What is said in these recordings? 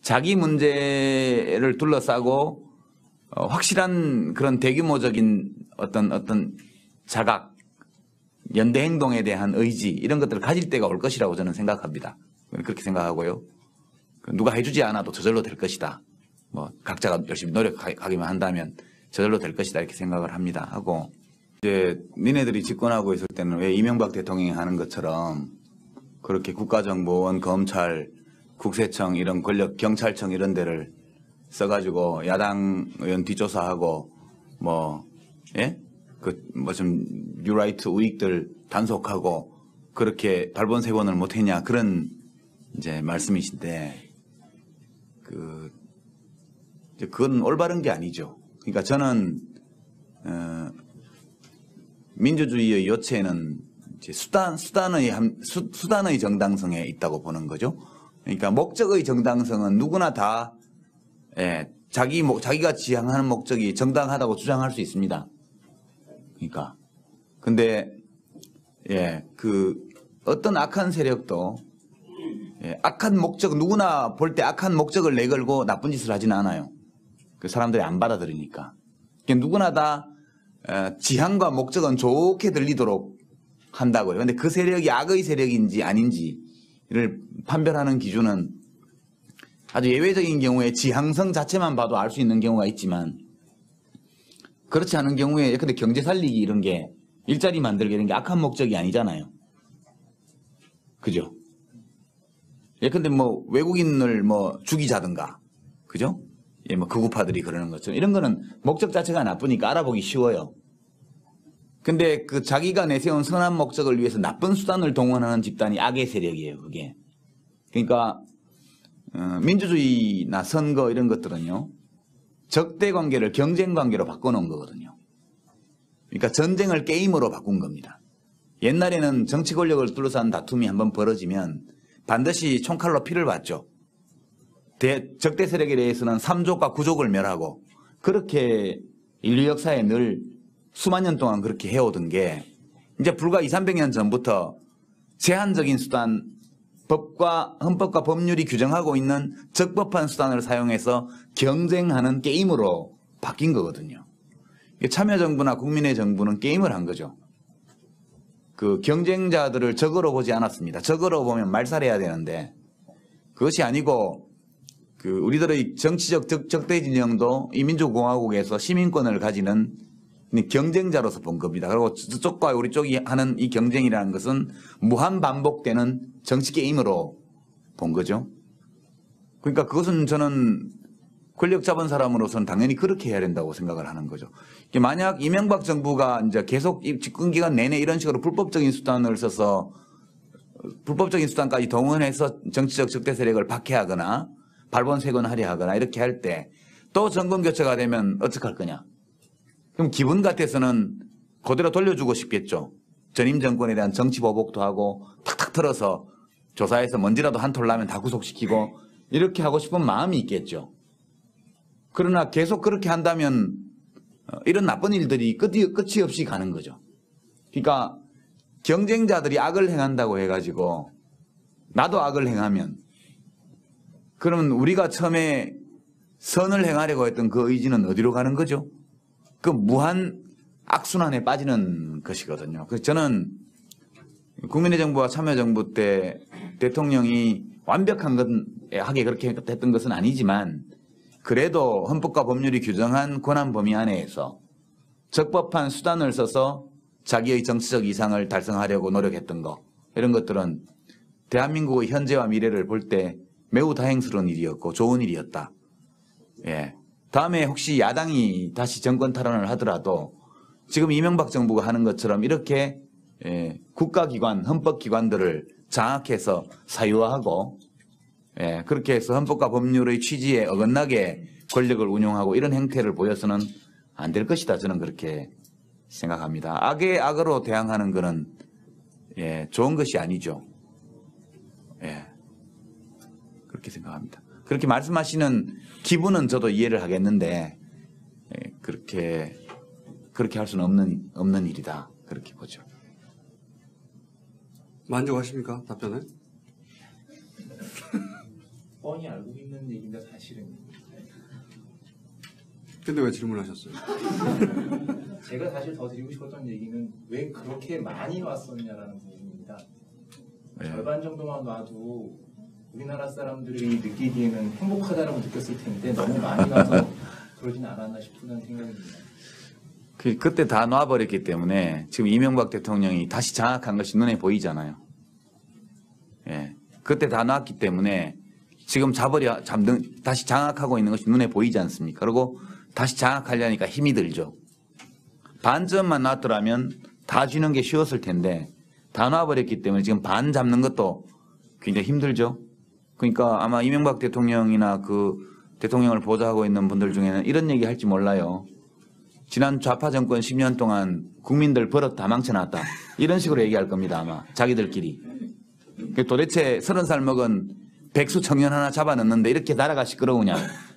자기 문제를 둘러싸고 확실한 그런 대규모적인 어떤 자각, 연대 행동에 대한 의지 이런 것들을 가질 때가 올 것이라고 저는 생각합니다. 그렇게 생각하고요. 누가 해주지 않아도 저절로 될 것이다. 뭐 각자가 열심히 노력하기만 한다면 저절로 될 것이다 이렇게 생각을 합니다. 하고 이제 니네들이 집권하고 있을 때는 왜 이명박 대통령이 하는 것처럼 그렇게 국가정보원, 검찰, 국세청 이런 권력, 경찰청 이런 데를 써가지고 야당 의원 뒷조사하고 좀 뉴라이트 우익들 단속하고 그렇게 발본색원을 못했냐 그런 이제 말씀이신데 그건 올바른 게 아니죠. 그러니까 저는 민주주의의 요체는 이제 수단의 정당성에 있다고 보는 거죠. 그러니까 목적의 정당성은 누구나 다 자기가 지향하는 목적이 정당하다고 주장할 수 있습니다. 그러니까 근데 어떤 악한 세력도 악한 목적 누구나 볼 때 악한 목적을 내걸고 나쁜 짓을 하지는 않아요. 그 사람들이 안 받아들이니까. 누구나 다 지향과 목적은 좋게 들리도록 한다고요. 근데 그 세력이 악의 세력인지 아닌지를 판별하는 기준은 아주 예외적인 경우에 지향성 자체만 봐도 알 수 있는 경우가 있지만 그렇지 않은 경우에 근데 경제 살리기 이런 게 일자리 만들기 이런 게 악한 목적이 아니잖아요. 그죠? 근데 외국인을 죽이자든가 그죠? 극우파들이 그러는 것처럼 이런 거는 목적 자체가 나쁘니까 알아보기 쉬워요. 근데 자기가 내세운 선한 목적을 위해서 나쁜 수단을 동원하는 집단이 악의 세력이에요, 그게. 그러니까 민주주의나 선거 이런 것들은요. 적대 관계를 경쟁 관계로 바꿔놓은 거거든요. 그러니까 전쟁을 게임으로 바꾼 겁니다. 옛날에는 정치 권력을 둘러싼 다툼이 한번 벌어지면 반드시 총칼로 피를 봤죠. 적대 세력에 대해서는 3족과 9족을 멸하고 그렇게 인류 역사에 늘 수만 년 동안 그렇게 해오던 게 이제 불과 200~300년 전부터 제한적인 수단, 헌법과 법률이 규정하고 있는 적법한 수단을 사용해서 경쟁하는 게임으로 바뀐 거거든요. 참여정부나 국민의 정부는 게임을 한 거죠. 그 경쟁자들을 적으로 보지 않았습니다. 적으로 보면 말살해야 되는데 그것이 아니고 우리들의 정치적 적대 진영도 이 민주공화국에서 시민권을 가지는 경쟁자로서 본 겁니다. 그리고 저쪽과 우리 쪽이 하는 이 경쟁이라는 것은 무한 반복되는 정치 게임으로 본 거죠. 그러니까 그것은 저는 권력 잡은 사람으로서는 당연히 그렇게 해야 된다고 생각을 하는 거죠. 만약 이명박 정부가 이제 계속 집권 기간 내내 이런 식으로 불법적인 수단을 써서 불법적인 수단까지 동원해서 정치적 적대 세력을 박해하거나 발본색원하려 하거나 이렇게 할 때 또 정권 교체가 되면 어떡할 거냐. 그럼 기분 같아서는 그대로 돌려주고 싶겠죠. 전임 정권에 대한 정치 보복도 하고 탁탁 털어서 조사해서 먼지라도 한 톨 나면 다 구속시키고 이렇게 하고 싶은 마음이 있겠죠. 그러나 계속 그렇게 한다면 이런 나쁜 일들이 끝이 없이 가는 거죠. 그러니까 경쟁자들이 악을 행한다고 해가지고 나도 악을 행하면 그러면 우리가 처음에 선을 행하려고 했던 그 의지는 어디로 가는 거죠? 그 무한 악순환에 빠지는 것이거든요. 그래서 저는 국민의 정부와 참여정부 때 대통령이 완벽하게 그렇게 했던 것은 아니지만 그래도 헌법과 법률이 규정한 권한 범위 안에서 적법한 수단을 써서 자기의 정치적 이상을 달성하려고 노력했던 거 이런 것들은 대한민국의 현재와 미래를 볼 때 매우 다행스러운 일이었고 좋은 일이었다. 다음에 혹시 야당이 다시 정권 탈환을 하더라도 지금 이명박 정부가 하는 것처럼 이렇게 국가기관, 헌법기관들을 장악해서 사유화하고 그렇게 해서 헌법과 법률의 취지에 어긋나게 권력을 운용하고 이런 행태를 보여서는 안 될 것이다. 저는 그렇게 생각합니다. 악에 악으로 대항하는 것은 좋은 것이 아니죠. 그렇게 생각합니다. 그렇게 말씀하시는 기분은 저도 이해를 하겠는데 그렇게 할 수는 없는 일이다. 그렇게 보죠. 만족하십니까? 답변은? 뻔히 알고 있는 얘기인데 사실은. 근데 왜 질문하셨어요? 제가 사실 더 드리고 싶었던 얘기는 왜 그렇게 많이 왔었냐라는 부분입니다. 네. 절반 정도만 와도 우리나라 사람들이 느끼기에는 행복하다라고 느꼈을 텐데 너무 많이 와서 그러진 않았나 싶은 생각입니다. 그때 다 놔버렸기 때문에 지금 이명박 대통령이 다시 장악한 것이 눈에 보이잖아요. 예. 그때 다 놨기 때문에 지금 다시 장악하고 있는 것이 눈에 보이지 않습니까? 그리고 다시 장악하려니까 힘이 들죠. 반점만 놨더라면 다 쥐는 게 쉬웠을 텐데 다 놔버렸기 때문에 지금 반 잡는 것도 굉장히 힘들죠. 그러니까 아마 이명박 대통령이나 그 대통령을 보좌하고 있는 분들 중에는 이런 얘기 할지 몰라요. 지난 좌파 정권 10년 동안 국민들 버릇 다 망쳐놨다. 이런 식으로 얘기할 겁니다. 아마 자기들끼리. 도대체 30살 먹은 백수 청년 하나 잡아넣는데 이렇게 나라가 시끄러우냐.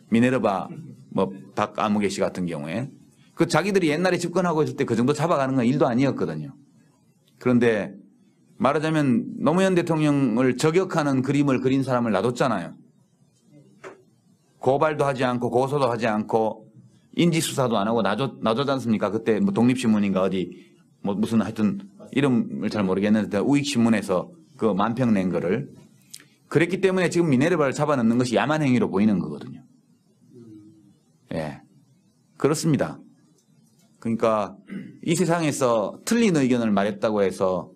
미네르바 뭐 박아무개 씨 같은 경우에. 그 자기들이 옛날에 집권하고 있을 때 그 정도 잡아가는 건 일도 아니었거든요. 그런데 말하자면 노무현 대통령을 저격하는 그림을 그린 사람을 놔뒀잖아요. 고발도 하지 않고 고소도 하지 않고 인지수사도 안 하고 놔줬지 않습니까? 그때 뭐 독립신문인가 어디 뭐 무슨 하여튼 이름을 잘 모르겠는데 우익신문에서 그 만평 낸 거를. 그랬기 때문에 지금 미네르바를 잡아넣는 것이 야만 행위로 보이는 거거든요. 예. 그렇습니다. 그러니까 이 세상에서 틀린 의견을 말했다고 해서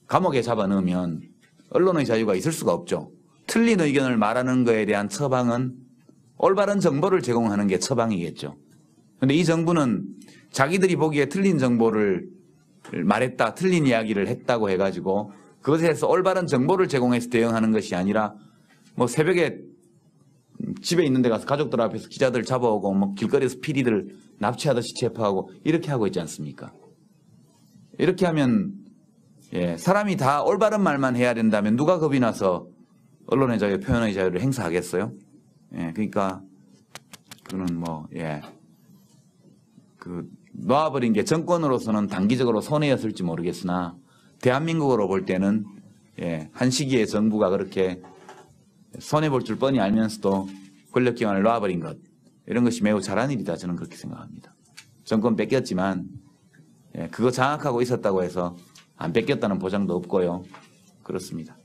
감옥에 잡아넣으면 언론의 자유가 있을 수가 없죠. 틀린 의견을 말하는 거에 대한 처방은 올바른 정보를 제공하는 게 처방이겠죠. 그런데 이 정부는 자기들이 보기에 틀린 정보를 말했다, 틀린 이야기를 했다고 해가지고 그것에 대해서 올바른 정보를 제공해서 대응하는 것이 아니라 뭐 새벽에 집에 있는 데 가서 가족들 앞에서 기자들 잡아오고 뭐 길거리에서 PD들 납치하듯이 체포하고 이렇게 하고 있지 않습니까? 이렇게 하면 예, 사람이 다 올바른 말만 해야 된다면 누가 겁이 나서 언론의 자유, 표현의 자유를 행사하겠어요? 예, 그러니까 그는 뭐 예, 그 놓아버린 게 정권으로서는 단기적으로 손해였을지 모르겠으나 대한민국으로 볼 때는 예, 한 시기에 정부가 그렇게 손해볼 줄 뻔히 알면서도 권력기관을 놓아버린 것 이런 것이 매우 잘한 일이다 저는 그렇게 생각합니다. 정권 뺏겼지만 예, 그거 장악하고 있었다고 해서 안 뺏겼다는 보장도 없고요. 그렇습니다.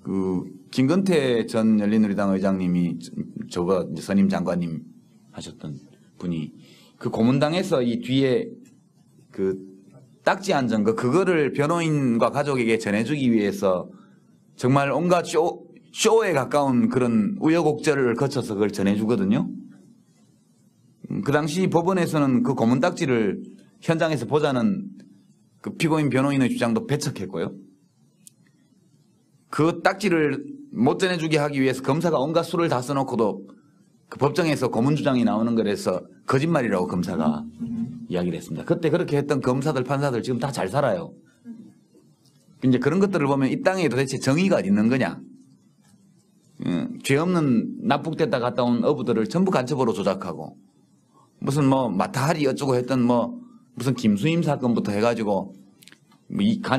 그 김건태 전 열린우리당 의장님이 저거 선임 장관님 하셨던 분이 그 고문당에서 이 뒤에 그 딱지 앉은 그거를 변호인과 가족에게 전해주기 위해서 정말 온갖 쇼에 가까운 그런 우여곡절을 거쳐서 그걸 전해주거든요. 그 당시 법원에서는 그 고문 딱지를 현장에서 보자는 그 피고인 변호인의 주장도 배척했고요. 그 딱지를 못 전해주게 하기 위해서 검사가 온갖 수를 다 써놓고도 그 법정에서 고문 주장이 나오는 거라서 거짓말이라고 검사가 이야기를 했습니다. 그때 그렇게 했던 검사들, 판사들 지금 다 잘 살아요. 이제 그런 것들을 보면 이 땅에 도대체 정의가 어디 있는 거냐. 죄 없는 납북됐다 갔다 온 어부들을 전부 간첩으로 조작하고 무슨 뭐 마타하리 어쩌고 했던 뭐 무슨 김수임 사건부터 해가지고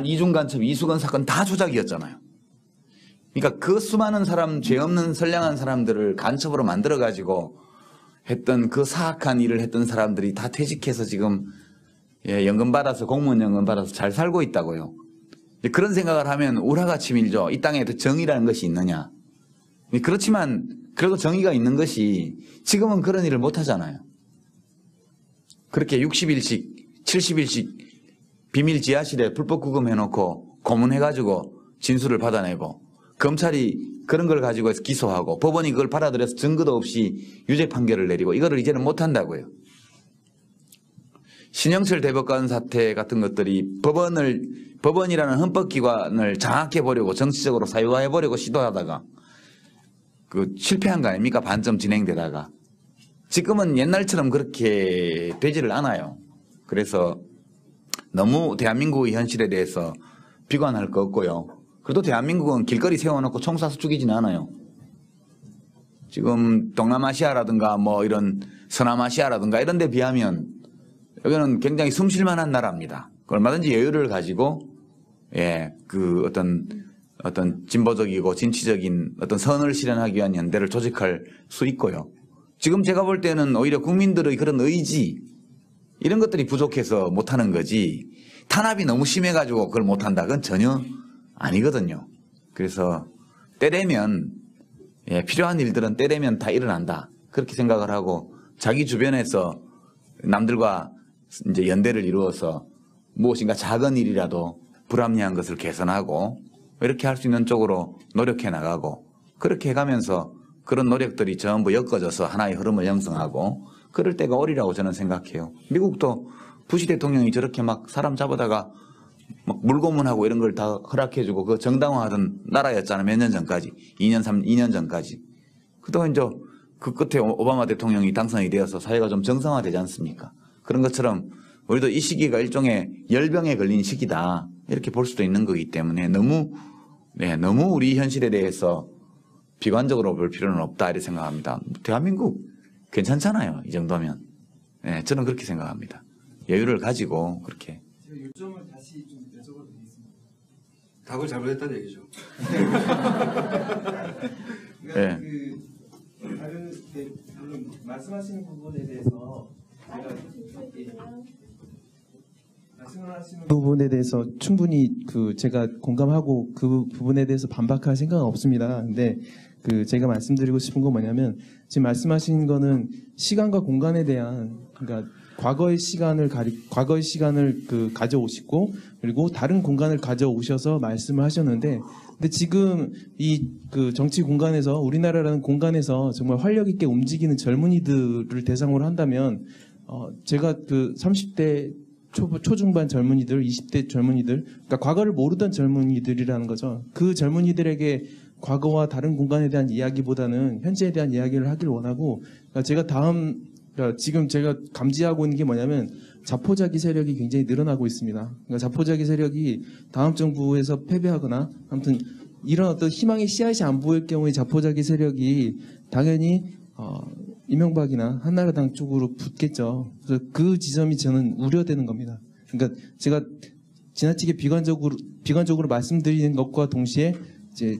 이중 간첩, 이수건 사건 다 조작이었잖아요. 그러니까 그 수많은 사람, 죄 없는 선량한 사람들을 간첩으로 만들어가지고 했던 그 사악한 일을 했던 사람들이 다 퇴직해서 지금 예, 연금 받아서 공무원 연금 받아서 잘 살고 있다고요. 그런 생각을 하면 우라가 치밀죠. 이 땅에 정의라는 것이 있느냐. 그렇지만 그래도 정의가 있는 것이 지금은 그런 일을 못 하잖아요. 그렇게 60일씩 70일씩 비밀 지하실에 불법 구금해놓고 고문해가지고 진술을 받아내고 검찰이 그런 걸 가지고 기소하고 법원이 그걸 받아들여서 증거도 없이 유죄 판결을 내리고 이거를 이제는 못한다고요. 신영철 대법관 사태 같은 것들이 법원이라는 헌법기관을 장악해보려고 정치적으로 사유화해보려고 시도하다가 그 실패한 거 아닙니까? 반점 진행되다가. 지금은 옛날처럼 그렇게 되지를 않아요. 그래서 너무 대한민국의 현실에 대해서 비관할 거 없고요. 그래도 대한민국은 길거리 세워놓고 총 쏴서 죽이지는 않아요. 지금 동남아시아라든가 뭐 이런 서남아시아라든가 이런 데 비하면 여기는 굉장히 숨쉴만한 나라입니다. 얼마든지 여유를 가지고 예, 그 어떤 어떤 진보적이고 진취적인 어떤 선을 실현하기 위한 연대를 조직할 수 있고요. 지금 제가 볼 때는 오히려 국민들의 그런 의지 이런 것들이 부족해서 못하는 거지 탄압이 너무 심해가지고 그걸 못한다. 그건 전혀 아니거든요. 그래서 때되면 필요한 일들은 때되면 다 일어난다. 그렇게 생각을 하고 자기 주변에서 남들과 이제 연대를 이루어서 무엇인가 작은 일이라도 불합리한 것을 개선하고 이렇게 할 수 있는 쪽으로 노력해 나가고 그렇게 해가면서 그런 노력들이 전부 엮어져서 하나의 흐름을 형성하고 그럴 때가 오리라고 저는 생각해요. 미국도 부시 대통령이 저렇게 막 사람 잡아다가 막 물고문하고 이런 걸 다 허락해주고 그 정당화하던 나라였잖아요. 몇 년 전까지. 2년 전까지. 그동안 이제 그 끝에 오바마 대통령이 당선이 되어서 사회가 좀 정상화되지 않습니까? 그런 것처럼 우리도 이 시기가 일종의 열병에 걸린 시기다. 이렇게 볼 수도 있는 거기 때문에 너무 우리 현실에 대해서 비관적으로 볼 필요는 없다. 이렇게 생각합니다. 대한민국 괜찮잖아요. 이 정도면. 네, 저는 그렇게 생각합니다. 여유를 가지고 그렇게. 제가 요점을 다시 좀 여쭤봐도 되겠습니다. 답을 잘못했다는 얘기죠. 그러니까 다른 물론 말씀하시는 부분에 대해서 제가 말씀하시는 부분에 대해서 충분히 제가 공감하고 그 부분에 대해서 반박할 생각은 없습니다. 근데 제가 말씀드리고 싶은 건 뭐냐면 지금 말씀하신 거는 시간과 공간에 대한 그러니까 과거의 시간을 가져오시고 그리고 다른 공간을 가져오셔서 말씀을 하셨는데 근데 지금 이 정치 공간에서 우리나라라는 공간에서 정말 활력 있게 움직이는 젊은이들을 대상으로 한다면 제가 30대 초중반 젊은이들, 20대 젊은이들, 그러니까 과거를 모르던 젊은이들이라는 거죠. 그 젊은이들에게 과거와 다른 공간에 대한 이야기보다는 현재에 대한 이야기를 하길 원하고, 그러니까 지금 제가 감지하고 있는 게 뭐냐면 자포자기 세력이 굉장히 늘어나고 있습니다. 그러니까 자포자기 세력이 다음 정부에서 패배하거나 아무튼 이런 어떤 희망의 씨앗이 안 보일 경우에 자포자기 세력이 당연히 이명박이나 한나라당 쪽으로 붙겠죠. 그래서 그 지점이 저는 우려되는 겁니다. 그러니까 제가 지나치게 비관적으로 말씀드리는 것과 동시에 이제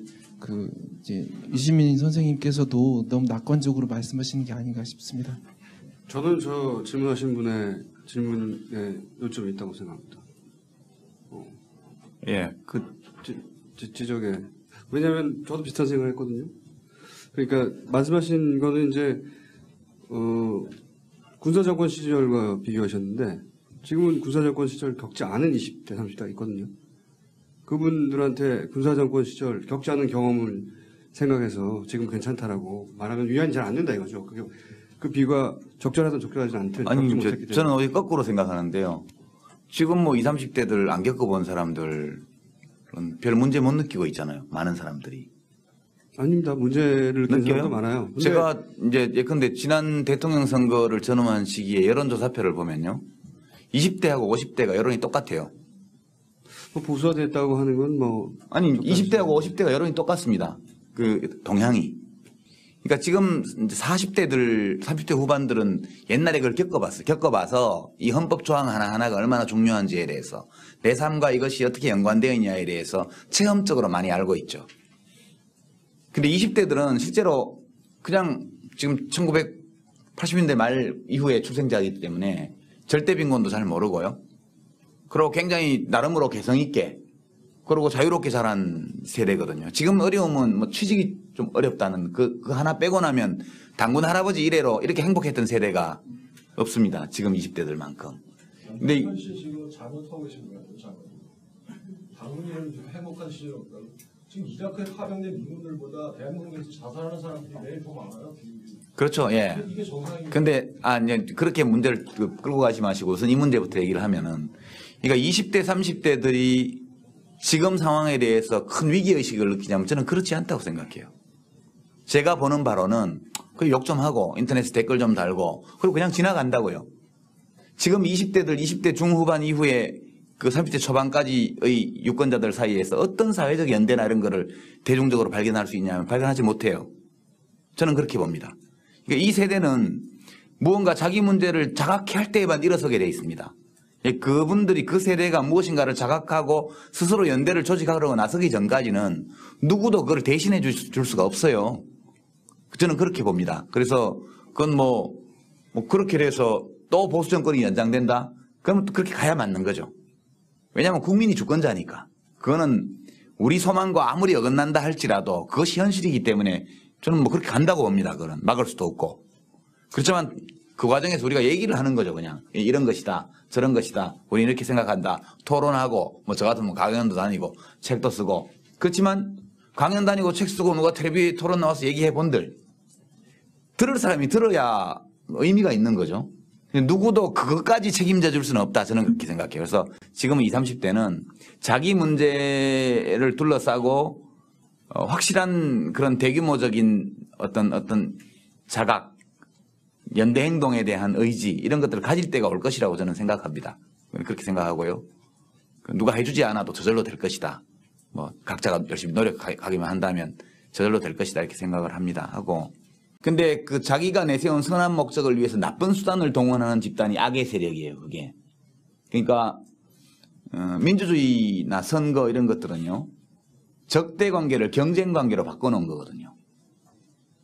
유시민 선생님께서도 너무 낙관적으로 말씀하시는 게 아닌가 싶습니다. 저는 저 질문하신 분의 질문에 요점이 있다고 생각합니다. 예, 지적에. 왜냐하면 저도 비슷한 생각을 했거든요. 그러니까 말씀하신 거는 이제 군사정권 시절과 비교하셨는데 지금은 군사정권 시절 겪지 않은 20대, 30대가 있거든요. 그분들한테 군사정권 시절 겪지 않은 경험을 생각해서 지금 괜찮다라고 말하면 위안이 잘 안 된다 이거죠. 그 비가 적절하든 적절하지 않든 아니, 겪지 못했기 때문에. 저는 오히려 거꾸로 생각하는데요. 지금 20, 30대들 안 겪어본 사람들은 별 문제 못 느끼고 있잖아요. 많은 사람들이. 아닙니다. 문제를 느끼는 사람도 많아요. 근데 제가 이제 예컨대 지난 대통령 선거를 전후한 시기에 여론조사표를 보면요. 20대하고 50대가 여론이 똑같아요. 보수화됐다고 하는 건 뭐. 아니, 20대하고 50대가 여론이 똑같습니다. 그 동향이. 그러니까 지금 40대들, 30대 후반들은 옛날에 그걸 겪어봐서 이 헌법 조항 하나하나가 얼마나 중요한지에 대해서 내 삶과 이것이 어떻게 연관되어 있냐에 대해서 체험적으로 많이 알고 있죠. 근데 20대들은 실제로 그냥 지금 1980년대 말 이후에 출생자이기 때문에 절대 빈곤도 잘 모르고요. 그리고 굉장히 나름으로 개성 있게 그리고 자유롭게 자란 세대거든요. 지금 어려움은 뭐 취직이 좀 어렵다는 그 하나 빼고 나면 당군 할아버지 이래로 이렇게 행복했던 세대가 없습니다. 지금 20대들만큼. 근데 현실 지금 잘못하고 계신 거예요. 당군이라는 행복한 시절 없다고. 지금 이라크에 파병된 민군들보다 대한민국에서 자살하는 사람들이 매일 더 많아요. 그렇죠. 예. 이게 정상인. 근데 이제 그렇게 문제를 끌고 가지 마시고 우선 이 문제부터 얘기를 하면은 그러니까 20대 30대들이 지금 상황에 대해서 큰 위기의식을 느끼냐면 저는 그렇지 않다고 생각해요. 제가 보는 바로는 그 욕 좀 하고 인터넷에 댓글 좀 달고 그리고 그냥 지나간다고요. 지금 20대들 20대 중후반 이후에 그 30대 초반까지의 유권자들 사이에서 어떤 사회적 연대나 이런 거를 대중적으로 발견할 수 있냐면 발견하지 못해요. 저는 그렇게 봅니다. 그러니까 이 세대는 무언가 자기 문제를 자각해 할 때에만 일어서게 돼 있습니다. 그분들이 그 세대가 무엇인가를 자각하고 스스로 연대를 조직하려고 나서기 전까지는 누구도 그걸 대신해 줄 수가 없어요. 저는 그렇게 봅니다. 그래서 그건 뭐 그렇게 해서 또 보수 정권이 연장된다? 그러면 또 그렇게 가야 맞는 거죠. 왜냐하면 국민이 주권자니까. 그거는 우리 소망과 아무리 어긋난다 할지라도 그것이 현실이기 때문에 저는 뭐 그렇게 간다고 봅니다. 그거는 막을 수도 없고. 그렇지만 그 과정에서 우리가 얘기를 하는 거죠. 그냥 이런 것이다, 저런 것이다, 우리 이렇게 생각한다, 토론하고 뭐 저 같으면 강연도 다니고 책도 쓰고. 그렇지만 강연 다니고 책 쓰고 누가 텔레비 토론 나와서 얘기해 본들 들을 사람이 들어야 의미가 있는 거죠. 누구도 그것까지 책임져 줄 수는 없다. 저는 그렇게 생각해요. 그래서 지금 20, 30대는 자기 문제를 둘러싸고 확실한 그런 대규모적인 어떤 자각, 연대 행동에 대한 의지 이런 것들을 가질 때가 올 것이라고 저는 생각합니다. 그렇게 생각하고요. 누가 해주지 않아도 저절로 될 것이다. 뭐 각자가 열심히 노력하기만 한다면 저절로 될 것이다 이렇게 생각을 합니다. 하고 근데 그 자기가 내세운 선한 목적을 위해서 나쁜 수단을 동원하는 집단이 악의 세력이에요. 그게. 그러니까 민주주의나 선거 이런 것들은요. 적대 관계를 경쟁 관계로 바꿔놓은 거거든요.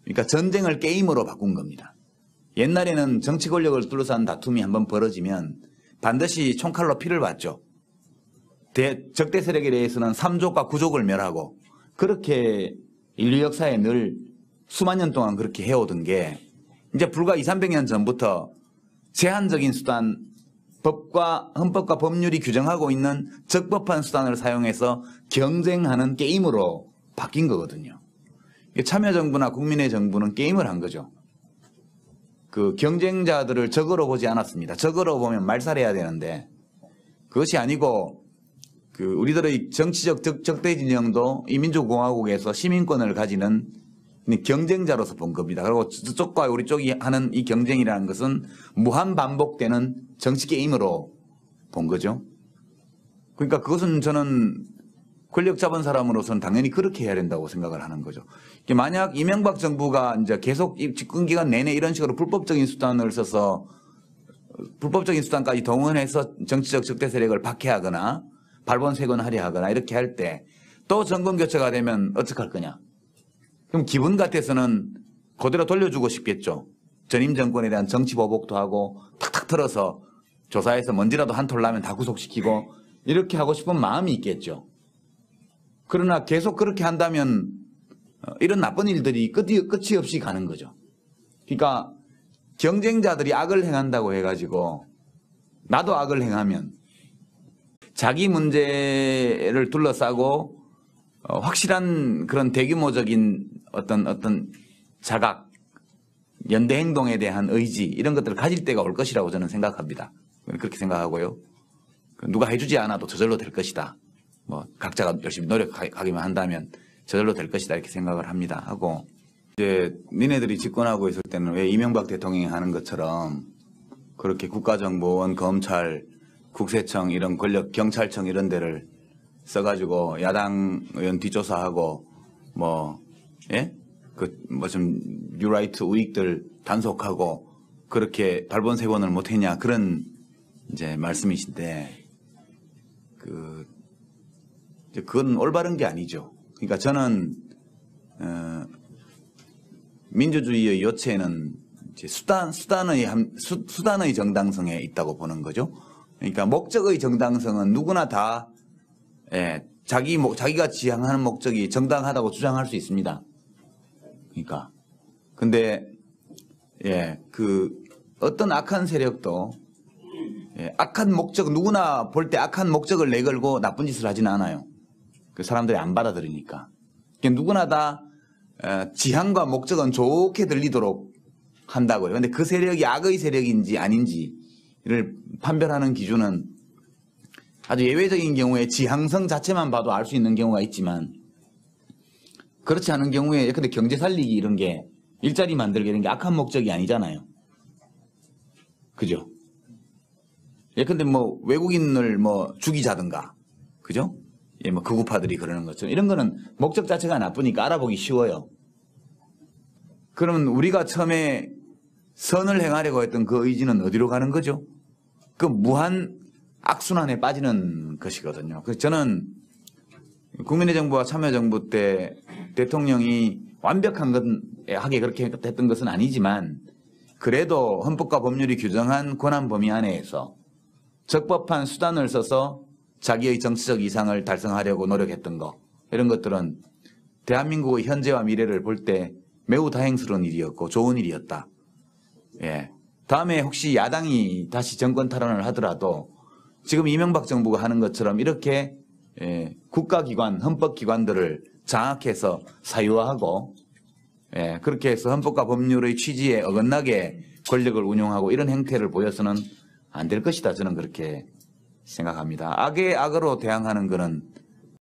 그러니까 전쟁을 게임으로 바꾼 겁니다. 옛날에는 정치 권력을 둘러싼 다툼이 한번 벌어지면 반드시 총칼로 피를 봤죠. 적대 세력에 대해서는 3족과 9족을 멸하고 그렇게 인류 역사에 늘 수만 년 동안 그렇게 해오던 게 이제 불과 200, 300년 전부터 제한적인 수단, 헌법과 법률이 규정하고 있는 적법한 수단을 사용해서 경쟁하는 게임으로 바뀐 거거든요. 참여정부나 국민의 정부는 게임을 한 거죠. 그 경쟁자들을 적으로 보지 않았습니다. 적으로 보면 말살해야 되는데 그것이 아니고 그 우리들의 정치적 적대 진영도 이 민주공화국에서 시민권을 가지는 경쟁자로서 본 겁니다. 그리고 저쪽과 우리 쪽이 하는 이 경쟁이라는 것은 무한 반복되는 정치 게임으로 본 거죠. 그러니까 그것은 저는 권력 잡은 사람으로서는 당연히 그렇게 해야 된다고 생각을 하는 거죠. 만약 이명박 정부가 이제 계속 집권 기간 내내 이런 식으로 불법적인 수단을 써서 불법적인 수단까지 동원해서 정치적 적대 세력을 박해하거나 발본색원하려 하거나 이렇게 할 때 또 정권 교체가 되면 어떡할 거냐. 그럼 기분 같아서는 그대로 돌려주고 싶겠죠. 전임 정권에 대한 정치 보복도 하고 탁탁 털어서 조사해서 먼지라도 한 톨 나면 다 구속시키고 이렇게 하고 싶은 마음이 있겠죠. 그러나 계속 그렇게 한다면 이런 나쁜 일들이 끝이 없이 가는 거죠. 그러니까 경쟁자들이 악을 행한다고 해가지고 나도 악을 행하면 자기 문제를 둘러싸고 확실한 그런 대규모적인 어떤 자각, 연대 행동에 대한 의지 이런 것들을 가질 때가 올 것이라고 저는 생각합니다. 그렇게 생각하고요. 누가 해주지 않아도 저절로 될 것이다. 뭐 각자가 열심히 노력하기만 한다면 저절로 될 것이다 이렇게 생각을 합니다. 하고 이제 니네들이 집권하고 있을 때는 왜 이명박 대통령이 하는 것처럼 그렇게 국가정보원, 검찰, 국세청 이런 권력, 경찰청 이런 데를 써가지고 야당 의원 뒷조사하고 좀 뉴라이트 우익들 단속하고 그렇게 발본색원을 못했냐 그런 이제 말씀이신데 그건 올바른 게 아니죠. 그러니까 저는 민주주의의 요체는 이제 수단의 정당성에 있다고 보는 거죠. 그러니까 목적의 정당성은 누구나 다 자기가 지향하는 목적이 정당하다고 주장할 수 있습니다. 그러니까 근데 어떤 악한 세력도 악한 목적 누구나 볼 때 악한 목적을 내걸고 나쁜 짓을 하지는 않아요. 그 사람들이 안 받아들이니까. 누구나 다 지향과 목적은 좋게 들리도록 한다고요. 그런데 그 세력이 악의 세력인지 아닌지를 판별하는 기준은 아주 예외적인 경우에 지향성 자체만 봐도 알 수 있는 경우가 있지만 그렇지 않은 경우에 근데 경제 살리기 이런 게 일자리 만들기 이런 게 악한 목적이 아니잖아요. 그죠? 근데 외국인을 죽이자든가 그죠? 극우파들이 그러는 것처럼 이런 거는 목적 자체가 나쁘니까 알아보기 쉬워요. 그러면 우리가 처음에 선을 행하려고 했던 그 의지는 어디로 가는 거죠? 그 무한 악순환에 빠지는 것이거든요. 그래서 저는 국민의 정부와 참여정부 때 대통령이 완벽하게 그렇게 했던 것은 아니지만 그래도 헌법과 법률이 규정한 권한 범위 안에서 적법한 수단을 써서 자기의 정치적 이상을 달성하려고 노력했던 거, 이런 것들은 대한민국의 현재와 미래를 볼 때 매우 다행스러운 일이었고 좋은 일이었다. 예. 다음에 혹시 야당이 다시 정권 탈환을 하더라도 지금 이명박 정부가 하는 것처럼 이렇게 국가기관, 헌법기관들을 장악해서 사유화하고 그렇게 해서 헌법과 법률의 취지에 어긋나게 권력을 운용하고 이런 행태를 보여서는 안 될 것이다. 저는 그렇게 생각합니다. 악에 악으로 대항하는 것은